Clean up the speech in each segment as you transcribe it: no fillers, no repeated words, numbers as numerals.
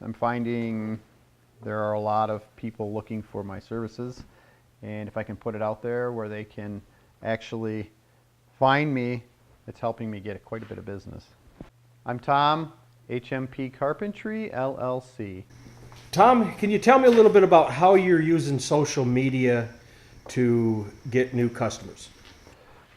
I'm finding there are a lot of people looking for my services, and if I can put it out there where they can actually find me, it's helping me get quite a bit of business. I'm Tom, HMP Carpentry, LLC. Tom, can you tell me a little bit about how you're using social media to get new customers?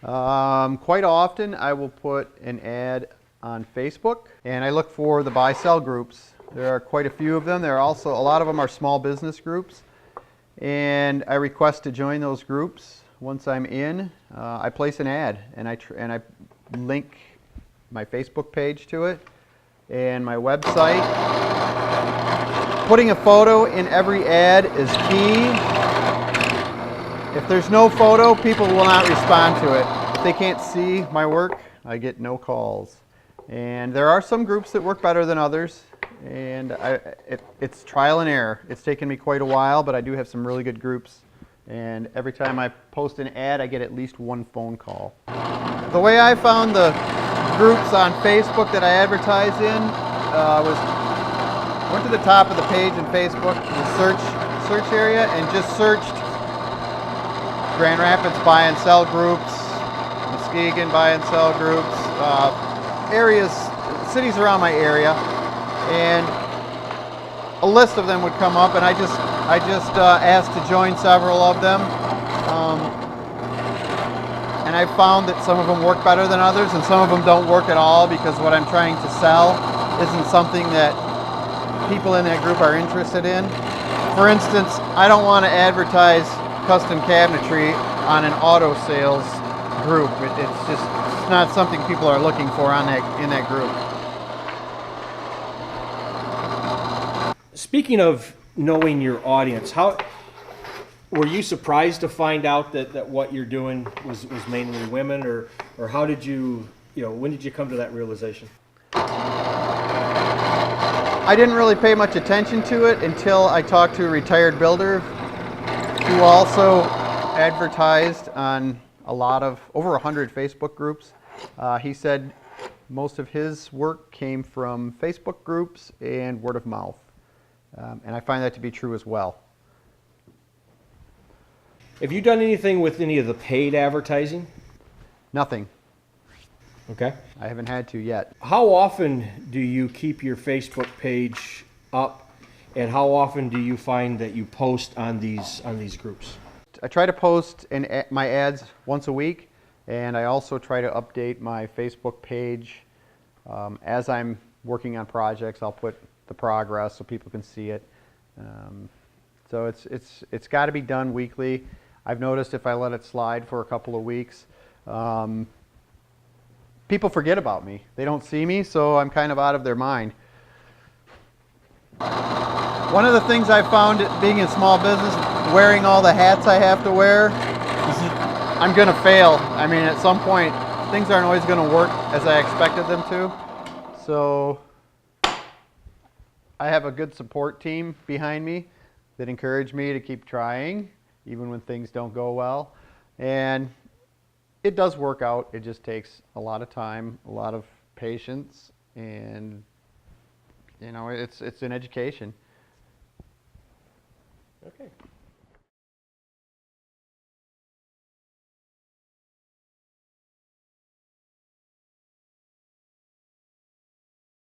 Quite often I will put an ad on Facebook, and I look for the buy-sell groups. There are quite a few of them. There are also, a lot of them are small business groups, and I request to join those groups. Once I'm in, I place an ad, and I link my Facebook page to it and my website. Putting a photo in every ad is key. If there's no photo, people will not respond to it. If they can't see my work, I get no calls. And there are some groups that work better than others, and it's trial and error. It's taken me quite a while, but I do have some really good groups. And every time I post an ad, I get at least one phone call. The way I found the groups on Facebook that I advertise in went to the top of the page in Facebook, the search area, and just searched Grand Rapids buy and sell groups, Muskegon buy and sell groups, areas, cities around my area, and a list of them would come up, and I just asked to join several of them, and I found that some of them work better than others, and some of them don't work at all because what I'm trying to sell isn't something that people in that group are interested in. For instance, I don't want to advertise custom cabinetry on an auto sales group. It's not something people are looking for in that group. Speaking of knowing your audience, how were you surprised to find out that what you're doing was mainly women, or how did you when did you come to that realization? I didn't really pay much attention to it until I talked to a retired builder who also advertised on over 100 Facebook groups. He said most of his work came from Facebook groups and word of mouth. And I find that to be true as well. Have you done anything with any of the paid advertising? Nothing. Okay. I haven't had to yet. How often do you keep your Facebook page up, and how often do you find that you post on these groups? I try to post my ads once a week, and I also try to update my Facebook page as I'm working on projects. I'll put the progress so people can see it. So it's got to be done weekly. I've noticed if I let it slide for a couple of weeks, people forget about me. They don't see me, so I'm kind of out of their mind. One of the things I found being in small business, wearing all the hats I have to wear, I'm going to fail. I mean, at some point, things aren't always going to work as I expected them to. So I have a good support team behind me that encourage me to keep trying, even when things don't go well. And it does work out. It just takes a lot of time, a lot of patience, and it's an education.